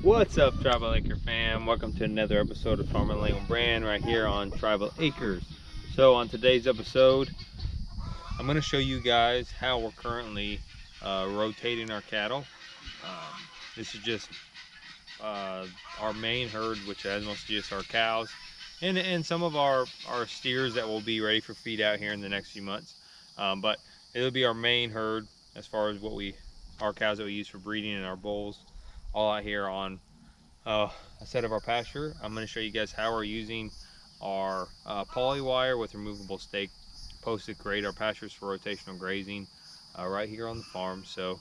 What's up, Tribal Acre fam? Welcome to another episode of Farmer Lane Brand right here on Tribal Acres. So on today's episode, I'm going to show you guys how we're currently rotating our cattle. This is just our main herd, which has mostly just our cows and some of our steers that will be ready for feed out here in the next few months. But it'll be our main herd as far as our cows that we use for breeding and our bulls, all out here on a set of our pasture. I'm going to show you guys how we're using our poly wire with removable stake posts to create our pastures for rotational grazing right here on the farm. So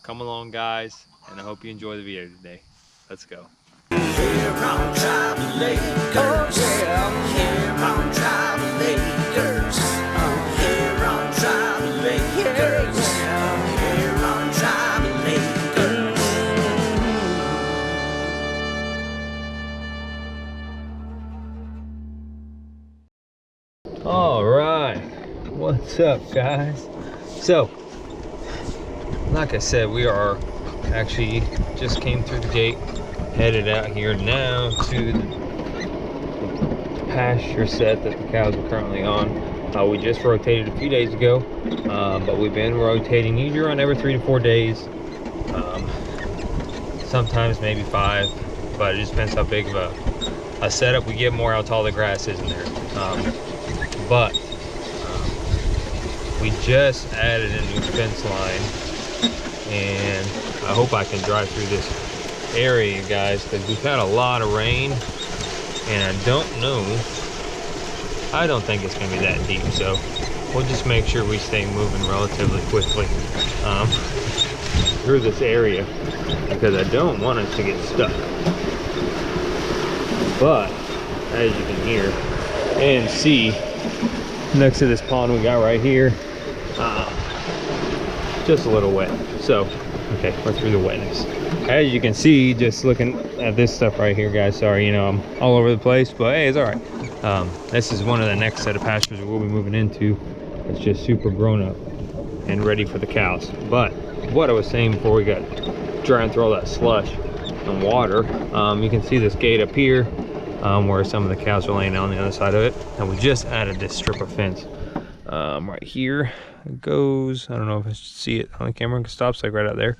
come along, guys, and I hope you enjoy the video today. Let's go. Here on Tribal Acres, here on Tribal Acres, here on Tribal Acres, here on Tribal Acres. All right, what's up, guys? So, like I said, we are actually just came through the gate, headed out here now to the pasture set that the cows are currently on. We just rotated a few days ago, but we've been rotating usually around every 3 to 4 days, sometimes maybe 5, but it just depends how big of a setup we get, more how tall the grass is in there. But we just added a new fence line, and I hope I can drive through this area, guys, because we've had a lot of rain, and I don't think it's going to be that deep, so we'll just make sure we stay moving relatively quickly through this area, because I don't want us to get stuck. But as you can hear and see, next to this pond we got right here, just a little wet. So okay, we're through the wetness. As you can see, just looking at this stuff right here, guys, sorry, you know, I'm all over the place, but hey, it's all right. This is one of the next set of pastures we'll be moving into. It's just super grown up and ready for the cows. But what I was saying before we got drying through all that slush and water, you can see this gate up here, where some of the cows are laying on the other side of it, and we just added this strip of fence right here. It goes, I don't know if I see it on the camera, it stops like right out there.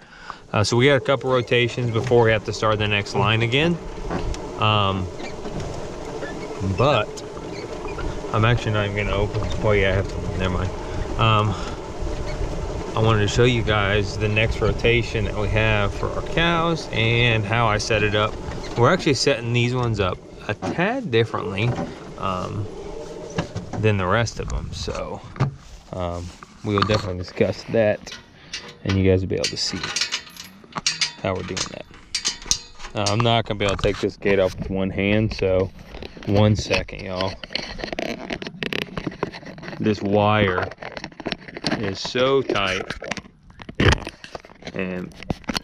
So we got a couple rotations before we have to start the next line again, but I'm actually not even gonna open. Oh yeah, I have to, never mind. I wanted to show you guys the next rotation that we have for our cows and how I set it up. We're actually setting these ones up a tad differently than the rest of them, so we will definitely discuss that, and you guys will be able to see how we're doing that. I'm not gonna be able to take this gate off with one hand, so 1 second, y'all. This wire is so tight, and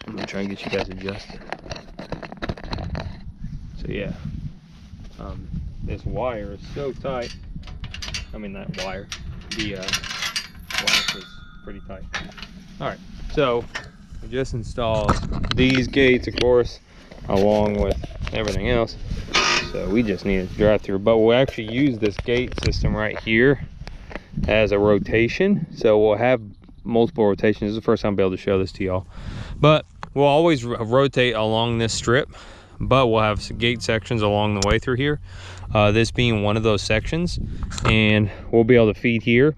I'm gonna try and get you guys adjusted. So yeah, this wire is so tight. I mean, that wire, the wax is pretty tight. All right, so we just installed these gates, of course, along with everything else. So we just need to drive through, but we'll actually use this gate system right here as a rotation. So we'll have multiple rotations. This is the first time I'll be able to show this to y'all, but we'll always rotate along this strip, but we'll have gate sections along the way through here, this being one of those sections, and we'll be able to feed here,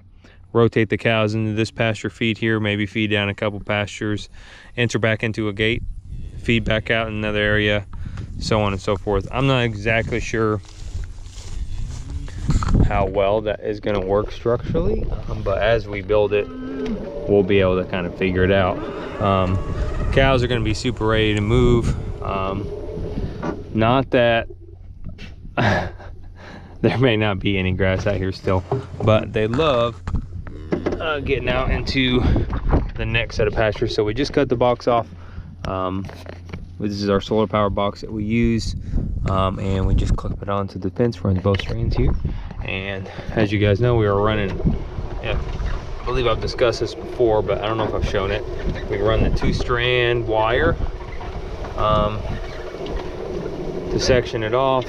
rotate the cows into this pasture, feed here, maybe feed down a couple pastures, enter back into a gate, feed back out in another area, so on and so forth. I'm not exactly sure how well that is going to work structurally, but as we build it, we'll be able to kind of figure it out. Cows are going to be super ready to move. Not that there may not be any grass out here still, but they love getting out into the next set of pastures. So we just cut the box off. This is our solar power box that we use, and we just clip it onto the fence, runs both strands here. And as you guys know, we are running, I believe I've discussed this before, but I don't know if I've shown it. We run the 2-strand wire to section it off.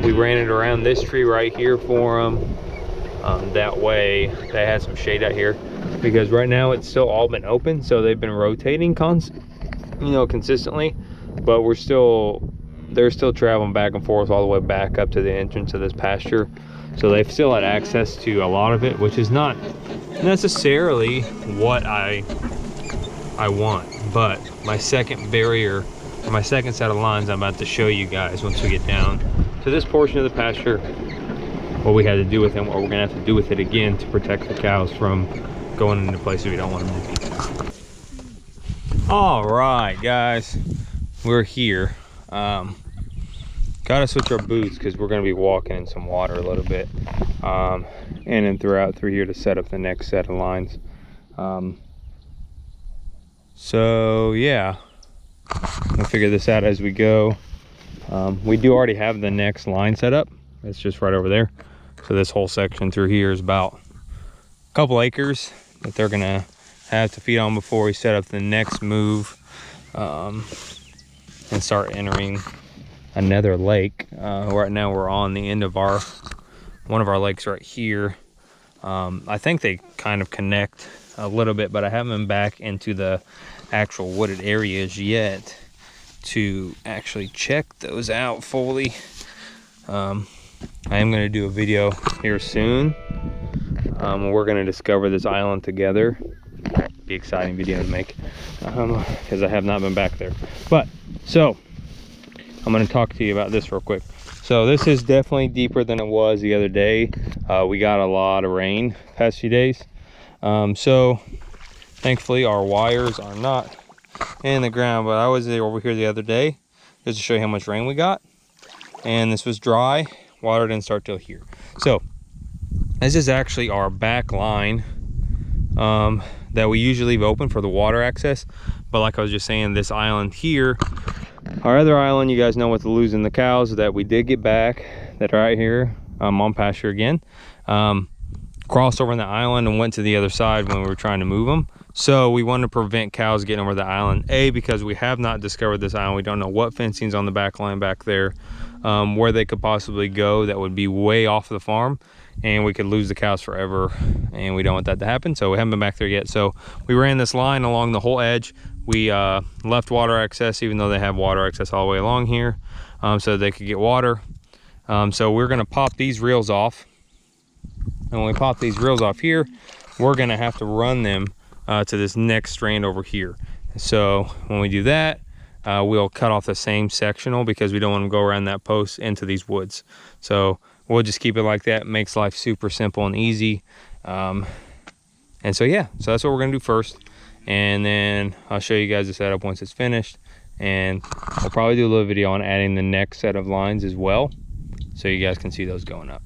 We ran it around this tree right here for them. That way they had some shade out here, because right now it's still all been open, so they've been rotating consistently, but they're still traveling back and forth all the way back up to the entrance of this pasture, so they've still had access to a lot of it, which is not necessarily what I want. But my second barrier, or my second set of lines, I'm about to show you guys once we get down to this portion of the pasture, what we had to do with it and what we're gonna have to do with it again to protect the cows from going into places we don't want them to be. All right, guys, we're here. Gotta switch our boots because we're gonna be walking in some water a little bit, and then through here to set up the next set of lines. So yeah, we'll figure this out as we go. We do already have the next line set up. It's just right over there. So this whole section through here is about a couple acres that they're gonna have to feed on before we set up the next move, and start entering another lake. Right now we're on the end of one of our lakes right here. I think they kind of connect a little bit, but I haven't been back into the actual wooded areas yet to actually check those out fully. I am going to do a video here soon. We're going to discover this island together. Be exciting video to make, because I have not been back there. But so I'm going to talk to you about this real quick. So this is definitely deeper than it was the other day. We got a lot of rain past few days. So thankfully our wires are not in the ground, but I was over here the other day just to show you how much rain we got. And this was dry. Water didn't start till here. So this is actually our back line that we usually leave open for the water access. But like I was just saying, this island here, our other island, you guys know, with losing the cows that we did get back, that are right here on pasture again, crossed over on the island and went to the other side when we were trying to move them. So we wanted to prevent cows getting over the island, because we have not discovered this island. We don't know what fencing's on the back line back there, where they could possibly go that would be way off the farm, and we could lose the cows forever, and we don't want that to happen. So we haven't been back there yet. So we ran this line along the whole edge. We left water access, even though they have water access all the way along here, so they could get water. So we're gonna pop these reels off, and when we pop these reels off here, we're gonna have to run them to this next strand over here. So when we do that, we'll cut off the same sectional, because we don't want to go around that post into these woods. So we'll just keep it like that. It makes life super simple and easy. And so yeah, so that's what we're gonna do first, and then I'll show you guys the setup once it's finished, and I'll probably do a little video on adding the next set of lines as well, so you guys can see those going up.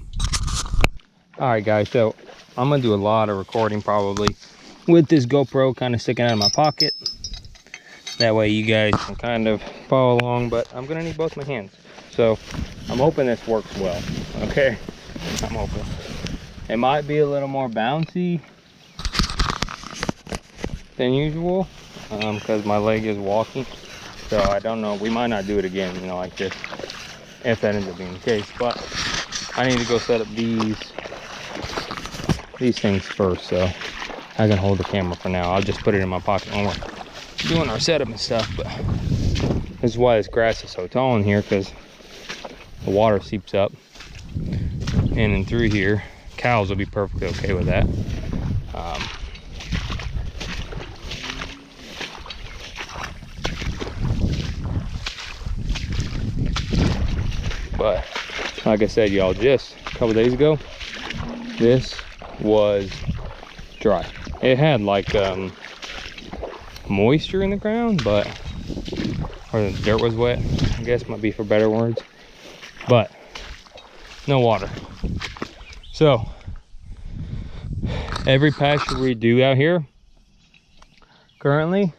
All right guys, so I'm gonna do a lot of recording probably with this GoPro kind of sticking out of my pocket. That way you guys can kind of follow along, but I'm gonna need both my hands. So I'm hoping this works well, okay? I'm hoping. It might be a little more bouncy than usual, because my leg is walking. So I don't know, we might not do it again, you know, like this, if that ends up being the case. But I need to go set up these things first, so I can hold the camera for now. I'll just put it in my pocket when we're doing our setup and stuff. But this is why this grass is so tall in here, because the water seeps up in and through here. Cows will be perfectly okay with that. But like I said, y'all, just a couple days ago, this was dry. It had like moisture in the ground, but, or the dirt was wet, I guess might be for better words, but no water. So every pasture we do out here currently,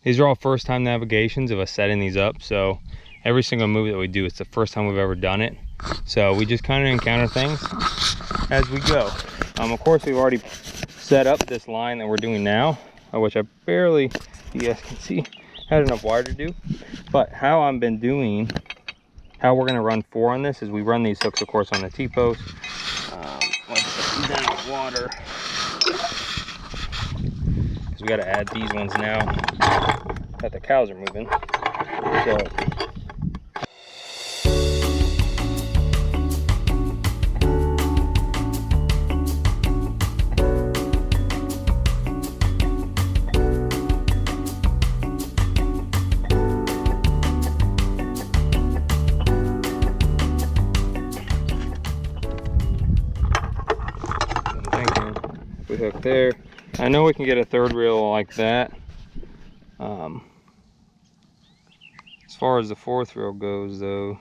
these are all first time navigations of us setting these up. So every single move that we do, it's the first time we've ever done it. So we just kind of encounter things as we go. Of course, we've already set up this line that we're doing now, which I barely, you guys can see, had enough wire to do. But how I've been doing, how we're gonna run 4 on this is we run these hooks, of course, on the T-post. Like down with water. Because we gotta add these ones now that the cows are moving. So we hook there. I know we can get a 3rd reel like that. As far as the 4th reel goes though,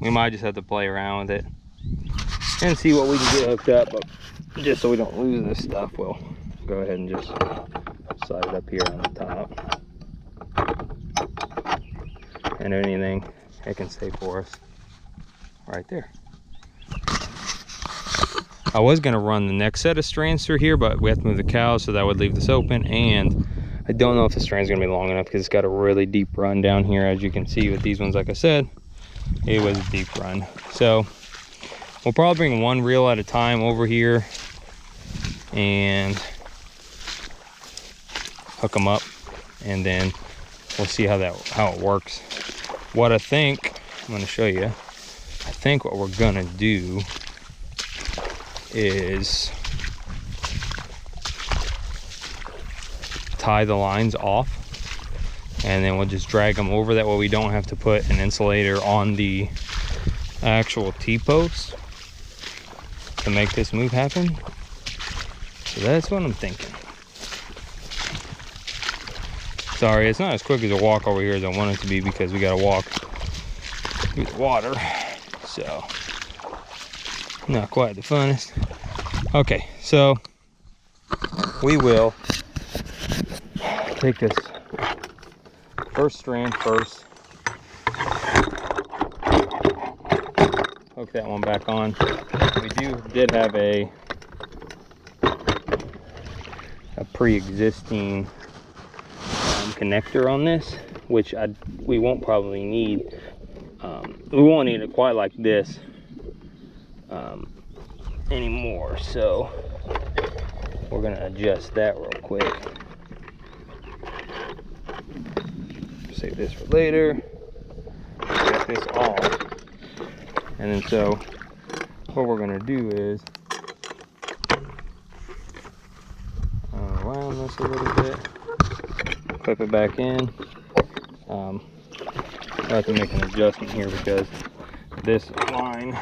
we might just have to play around with it and see what we can get hooked up. But just so we don't lose this stuff, we'll go ahead and just slide it up here on the top. And anything it can stay for us right there. I was going to run the next set of strands through here, but we have to move the cows, so that would leave this open. And I don't know if the strand's going to be long enough because it's got a really deep run down here. As you can see with these ones, like I said, it was a deep run. So we'll probably bring 1 reel at a time over here and hook them up, and then we'll see how it works. What I think, I'm going to show you, I think what we're going to do is tie the lines off, and then we'll just drag them over. That way we don't have to put an insulator on the actual T-post to make this move happen. So that's what I'm thinking. Sorry, it's not as quick as a walk over here as I want it to be because we gotta walk through the water, so not quite the funnest. Okay, so we will take this first strand first, hook that one back on. We did have a pre-existing connector on this, which we won't probably need. We won't need it quite like this anymore, so we're gonna adjust that real quick. Save this for later. Get this off, and then so what we're gonna do is around this a little bit, clip it back in. I have to make an adjustment here because this line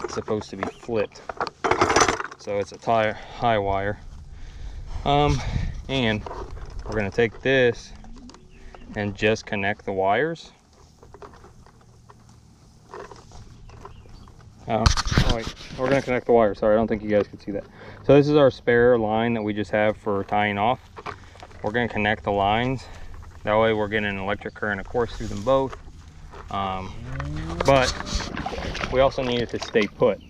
is supposed to be flipped, so it's a high wire. And we're gonna take this and just connect the wires. Oh wait, we're gonna connect the wires. Sorry, I don't think you guys can see that. So this is our spare line that we just have for tying off. We're gonna connect the lines. That way we're getting an electric current, of course, through them both. But we also need it to stay put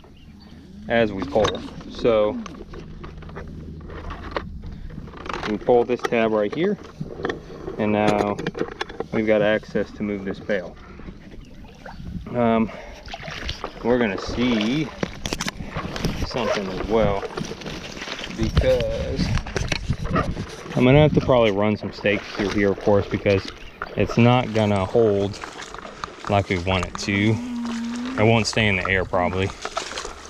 as we pull. So we pull this tab right here, and now we've got access to move this pail. We're gonna see something as well, because I'm gonna have to probably run some stakes through here, of course, because it's not gonna hold like we want it to. It won't stay in the air probably.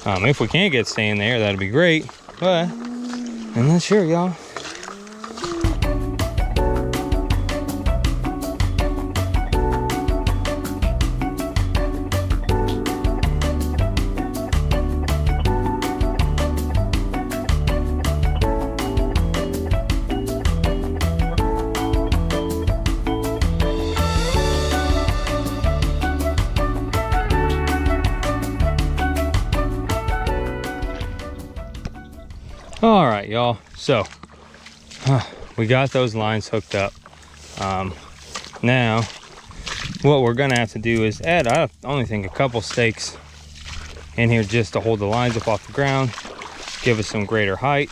If we can't get stay in the air, that'd be great, but I'm not sure, y'all. All right, y'all, so we got those lines hooked up. Now what we're gonna have to do is add, I only think, a couple stakes in here just to hold the lines up off the ground, give us some greater height.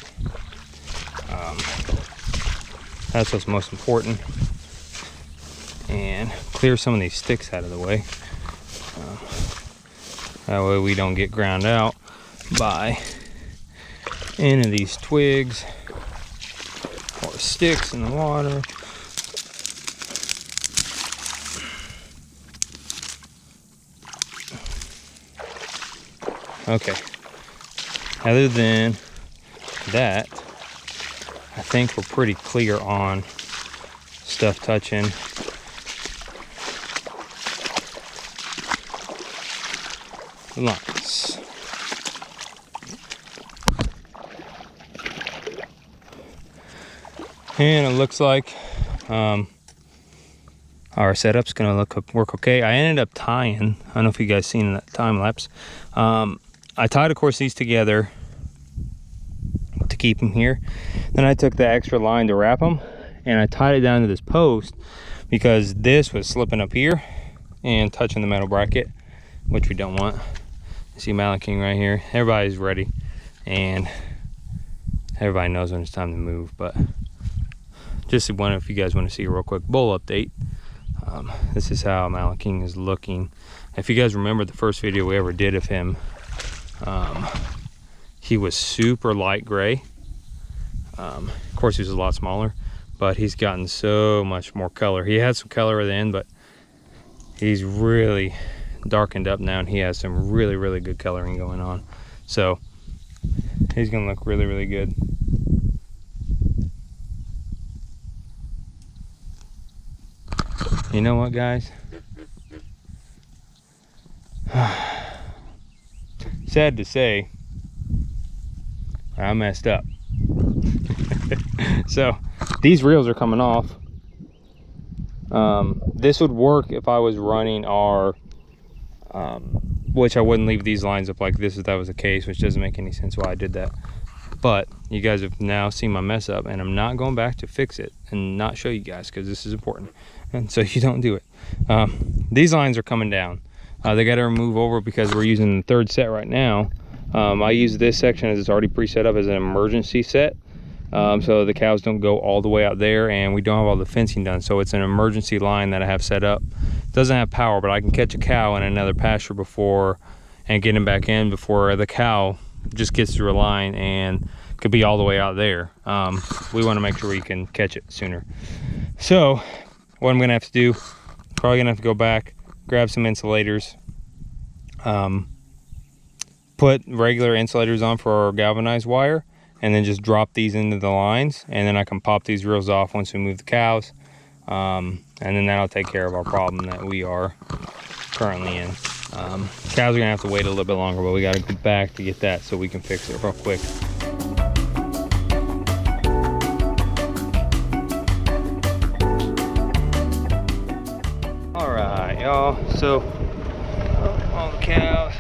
That's what's most important. And clear some of these sticks out of the way. That way we don't get ground out by any of these twigs or sticks in the water. Okay. Other than that, I think we're pretty clear on stuff touching. Lines. And it looks like our setup's gonna work okay. I ended up tying, I don't know if you guys seen that time lapse. I tied, of course, these together to keep them here. Then I took the extra line to wrap them, and I tied it down to this post because this was slipping up here and touching the metal bracket, which we don't want. You see Malaching right here. Everybody's ready, and everybody knows when it's time to move. But just wonder if you guys want to see a real quick bull update. This is how Malaching is looking. If you guys remember the first video we ever did of him, he was super light gray. Of course, he was a lot smaller, but he's gotten so much more color. He had some color at the end, but he's really darkened up now, and he has some really, really good coloring going on. So he's gonna look really, really good. You know what, guys? Sad to say, I messed up. So these reels are coming off. This would work if I was running our which I wouldn't leave these lines up like this if that was the case, which doesn't make any sense why I did that. But you guys have now seen my mess up, and I'm not going back to fix it and not show you guys, because this is important, and so you don't do it. These lines are coming down. They got to remove over because we're using the third set right now. I use this section as it's already pre-set up as an emergency set, so the cows don't go all the way out there, and we don't have all the fencing done. So it's an emergency line that I have set up. It doesn't have power, but I can catch a cow in another pasture before and get him back in before the cow just gets through a line and could be all the way out there. We want to make sure we can catch it sooner. So what I'm gonna have to do, probably gonna have to go back, grab some insulators, put regular insulators on for our galvanized wire, and then just drop these into the lines, and then I can pop these reels off once we move the cows, and then that'll take care of our problem that we are currently in. Cows are gonna have to wait a little bit longer, but we gotta go back to get that so we can fix it real quick. All right, y'all, so all the cows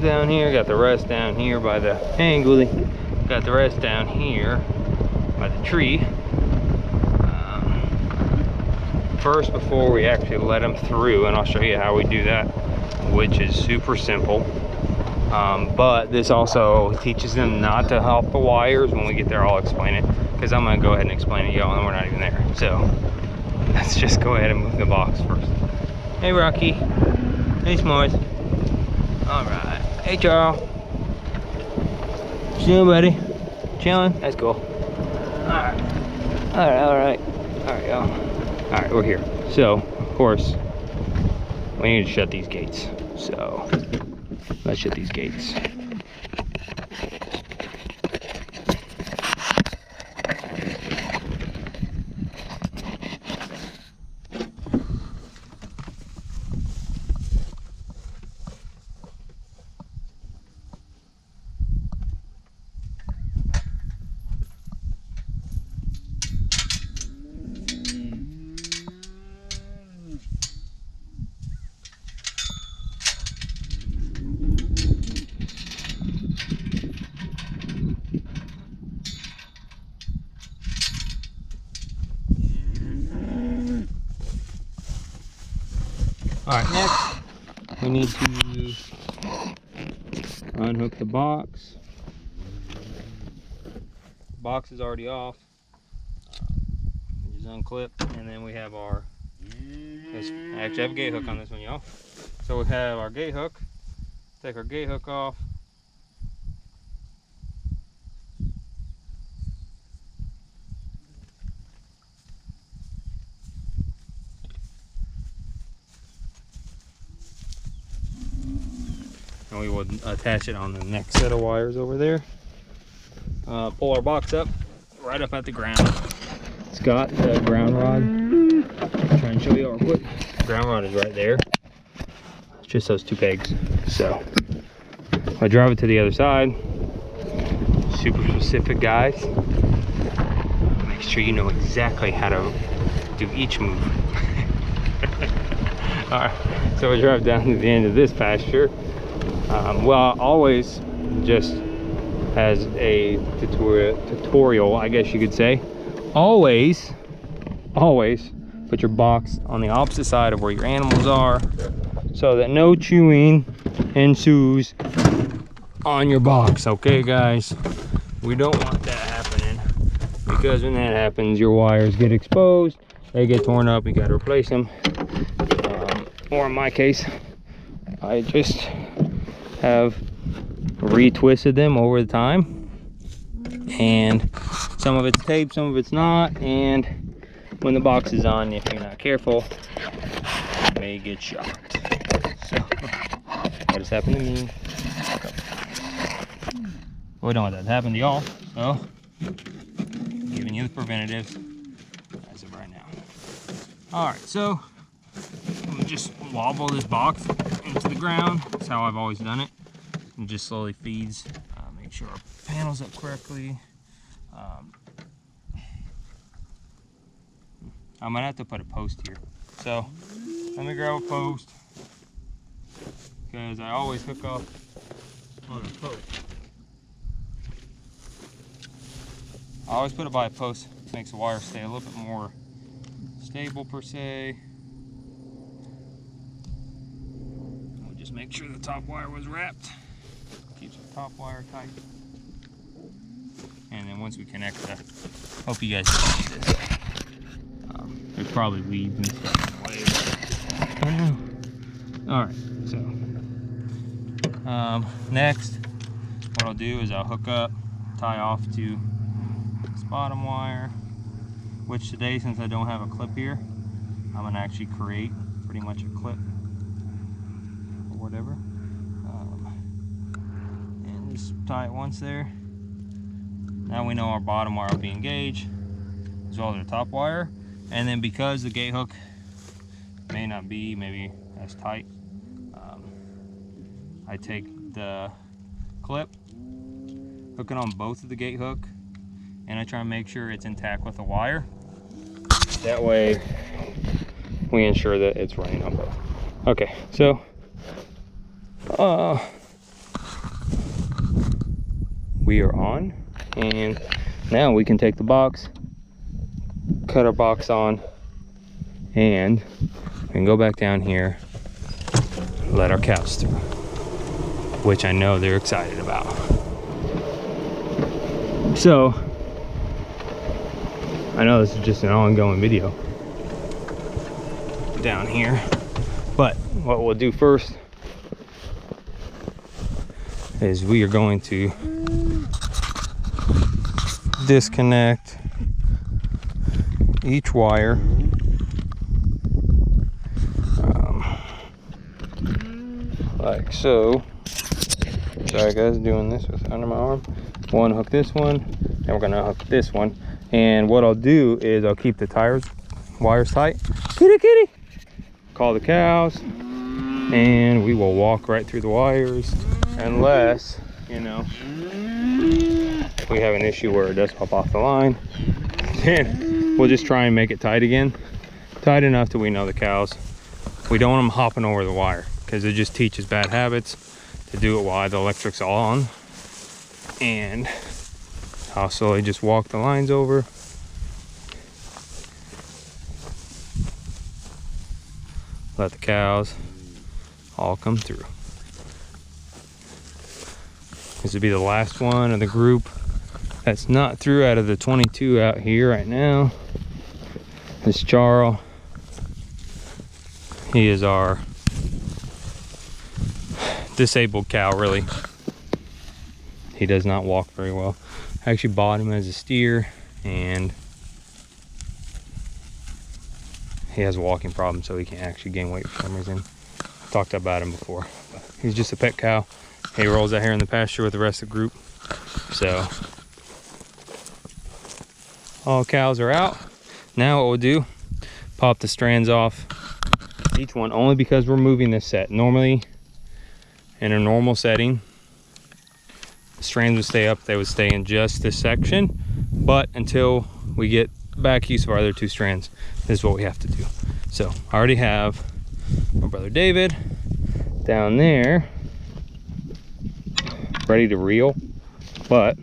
down here, got the rest down here by the angly, got the rest down here by the tree. First, before we actually let them through, and I'll show you how we do that, which is super simple, but this also teaches them not to help the wires. When we get there, I'll explain it, because I'm gonna go ahead and explain it, y'all, and we're not even there. So let's just go ahead and move the box first. Hey Rocky, hey S'mores. All right, hey Charles. Chilling, buddy? Chilling? That's cool. All right, y'all. All right, we're here. So, of course, we need to shut these gates. So, let's shut these gates. All right, next we need to unhook the box. The box is already off. unclipped, and then we have our, I actually have a gate hook on this one, y'all. So we have our gate hook. Take our gate hook off. And we will attach it on the next set of wires over there. Pull our box up, right up at the ground. It's got the ground rod. I'll try and show you our foot. Ground rod is right there. It's just those 2 pegs. So I drive it to the other side. Super specific, guys. Make sure you know exactly how to do each move. All right, so we drive down to the end of this pasture. Well, always just as a tutorial, I guess you could say, always put your box on the opposite side of where your animals are, so that no chewing ensues on your box. Okay, guys, we don't want that happening, because when that happens, your wires get exposed, they get torn up, you got to replace them. Or in my case, I just have retwisted them over the time, and some of it's taped, some of it's not, and when the box is on, if you're not careful, you may get shocked. So that has happened to me. We don't want that to happen to y'all, so I'm giving you the preventatives as of right now. All right, so I'm gonna just wobble this box into the ground. That's how I've always done it. And just slowly feeds. Make sure our panel's up correctly. I might have to put a post here. So let me grab a post, because I always hook up on a post. I always put it by a post. It makes the wire stay a little bit more stable per se. We'll just make sure the top wire was wrapped. Keeps the top wire tight. And then once we connect the, hope you guys can see this. There's probably weeds and stuff in the way. I don't know. All right, so next, what I'll do is I'll hook up, tie off to this bottom wire, which today, since I don't have a clip here, I'm gonna actually create pretty much a clip or whatever. And just tie it once there. Now we know our bottom wire will be engaged, as well as our top wire. And then because the gate hook may not be maybe as tight, I take the clip, hook it on both of the gate hook, and I try and make sure it's intact with the wire. That way we ensure that it's running on both. Okay, so we are on, and now we can take the box, cut our box on, and we can go back down here, let our cows through, which I know they're excited about. So I know this is just an ongoing video down here, but what we'll do first is we are going to disconnect each wire like so. Sorry guys, doing this with under my arm. One, hook this one, and we're gonna hook this one. And what I'll do is I'll keep the wires tight. Kitty, kitty. Call the cows, and we will walk right through the wires, unless, you know, we have an issue where it does pop off the line. Then we'll just try and make it tight again, tight enough till we know the cows. We don't want them hopping over the wire, because it just teaches bad habits to do it while the electric's all on. And I'll slowly just walk the lines over. Let the cows all come through. This would be the last one of the group that's not through out of the 22 out here right now. This Charles, he is our disabled cow, really. He does not walk very well. I actually bought him as a steer, and he has a walking problem, so he can't actually gain weight for some reason. I've talked about him before. But he's just a pet cow. He rolls out here in the pasture with the rest of the group. So all cows are out. Now what we'll do, pop the strands off each one, only because we're moving this set. Normally, in a normal setting, the strands would stay up, they would stay in just this section, but until we get back use of our other two strands, this is what we have to do. So I already have my brother David down there ready to reel, but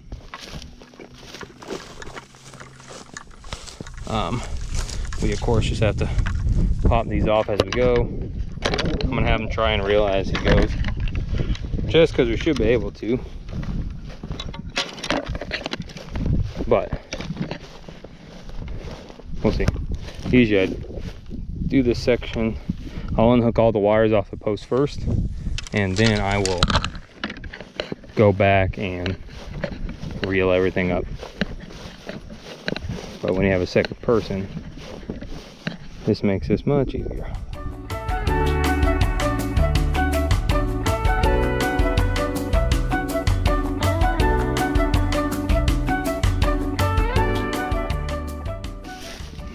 we of course just have to pop these off as we go. I'm gonna have him try and reel as he goes, just because we should be able to. But we'll see. Usually I do this section, I'll unhook all the wires off the post first, and then I will go back and reel everything up. But when you have a second person, this makes this much easier.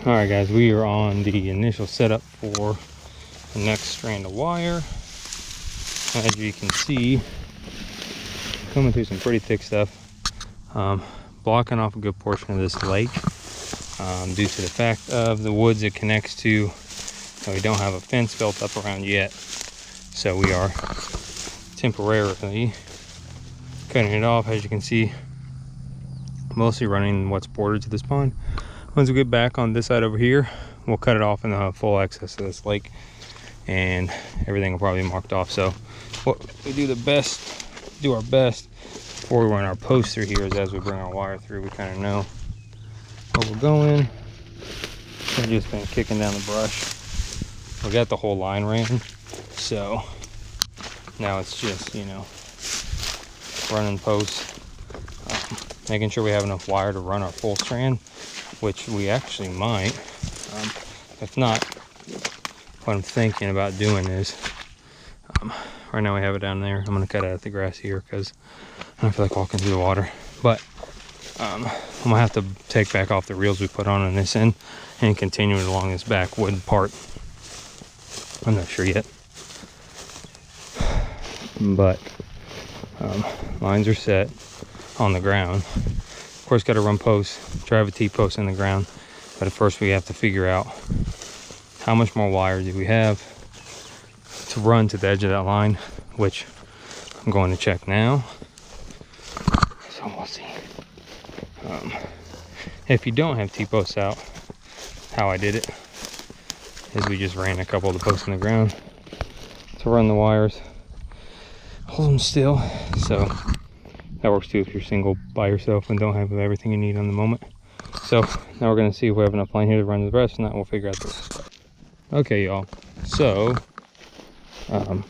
All right, guys, we are on the initial setup for the next strand of wire. As you can see, coming through some pretty thick stuff, blocking off a good portion of this lake, due to the fact of the woods it connects to. So we don't have a fence built up around yet, so we are temporarily cutting it off. As you can see, mostly running what's bordered to this pond. Once we get back on this side over here, we'll cut it off and have full access to this lake, and everything will probably be marked off. So what we do our best before we run our post through here is, as we bring our wire through, we kind of know where we're going. We've just been kicking down the brush. We got the whole line ran, so now it's just, you know, running posts, making sure we have enough wire to run our full strand, which we actually might. If not, what I'm thinking about doing is, right now we have it down there. I'm gonna cut out the grass here because I don't feel like walking through the water. But I'm gonna have to take back off the reels we put on this end and continue it along this back wood part. I'm not sure yet, but lines are set on the ground. Of course, got to run posts, drive a T-post in the ground, but at first we have to figure out how much more wire do we have to run to the edge of that line, which I'm going to check now. So we'll see. If you don't have T-posts out, how I did it is we just ran a couple of the posts in the ground to run the wires, hold them still. So that works too if you're single by yourself and don't have everything you need on the moment. So now we're going to see if we have enough line here to run the rest, and that we'll figure out the rest. Okay, y'all. So I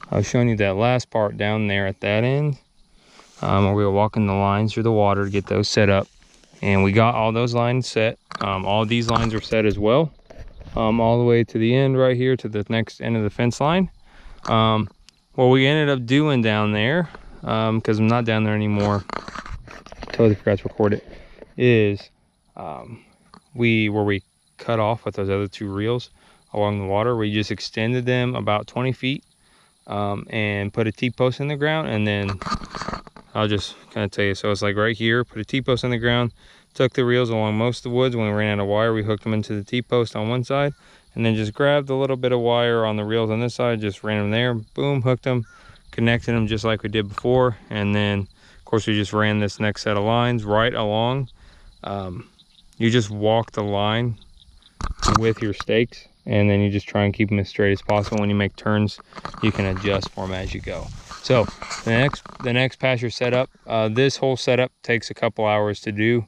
was showing you that last part down there at that end, where we were walking the lines through the water to get those set up, and we got all those lines set. All these lines are set as well, all the way to the end right here to the next end of the fence line. What we ended up doing down there, because I'm not down there anymore, totally forgot to record it, is where we cut off with those other two reels along the water, we just extended them about 20 feet and put a T-post in the ground. And then I'll just kind of tell you, so it's like right here, put a T-post in the ground, took the reels along most of the woods. When we ran out of wire, we hooked them into the T-post on one side, and then just grabbed a little bit of wire on the reels on this side, just ran them there, boom, hooked them, connected them just like we did before. And then of course we just ran this next set of lines right along. You just walk the line with your stakes, and then you just try and keep them as straight as possible. When you make turns, you can adjust for them as you go. So the next pasture setup, this whole setup takes a couple hours to do,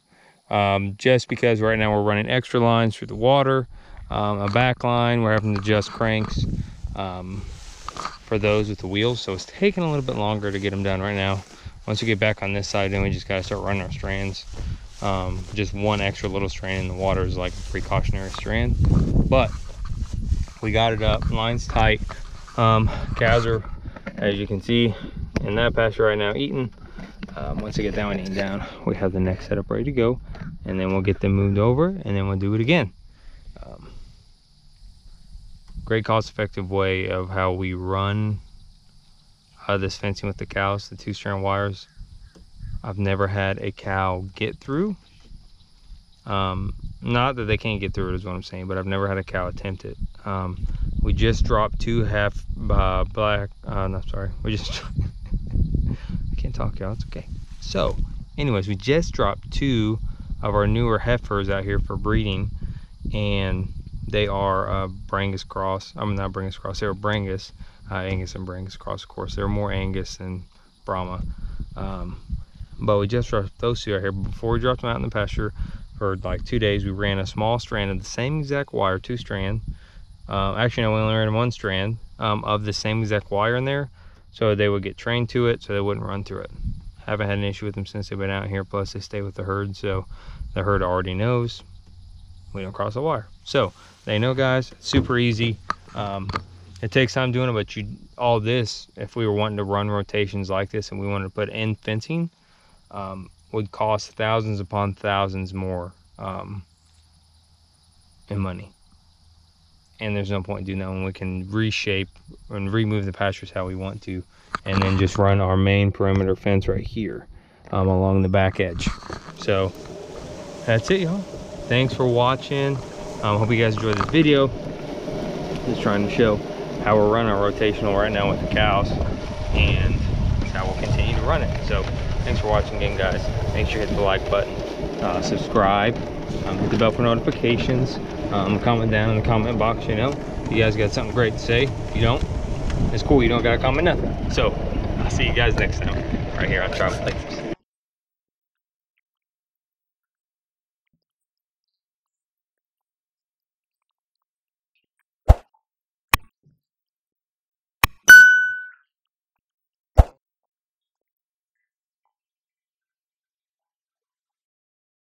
just because right now we're running extra lines through the water. a back line. We're having to adjust cranks for those with the wheels, so it's taking a little bit longer to get them done right now. Once we get back on this side, then we just got to start running our strands. Just one extra little strand in the water is like a precautionary strand, but we got it up. Line's tight. Cows are, as you can see, in that pasture right now eating. Once they get that one eaten down, we have the next setup ready to go, and then we'll get them moved over, and then we'll do it again. Great cost-effective way of how we run this fencing with the cows, the 2-strand wires. I've never had a cow get through. Not that they can't get through it is what I'm saying, but I've never had a cow attempt it. We just dropped 2 half black, no, sorry, we just, I can't talk, y'all, it's okay. So, anyways, we just dropped 2 of our newer heifers out here for breeding, and they are Brangus cross. I mean, not Brangus cross, they were Brangus, Angus and Brangus cross, of course. They're more Angus than Brahma. But we just dropped those 2 out here. Before we dropped them out in the pasture for like 2 days, we ran a small strand of the same exact wire, 2-strand. Actually, no, we only ran 1 strand of the same exact wire in there, so they would get trained to it, so they wouldn't run through it. Haven't had an issue with them since they've been out here. Plus, they stay with the herd, so the herd already knows we don't cross the wire. So they know, guys. It's super easy. It takes time doing it, but all this, if we were wanting to run rotations like this and we wanted to put in fencing, would cost thousands upon thousands more in money. And there's no point doing that when we can reshape and remove the pastures how we want to, and then just run our main perimeter fence right here along the back edge. So that's it, y'all. Thanks for watching. Hope you guys enjoyed this video. Just trying to show how we're running our rotational right now with the cows, and that's how we'll continue to run it. So thanks for watching again, guys. Make sure you hit the like button, subscribe, hit the bell for notifications, comment down in the comment box, you know, if you guys got something great to say. If you don't, it's cool, you don't gotta comment nothing. So I'll see you guys next time right here on Travel Lakers.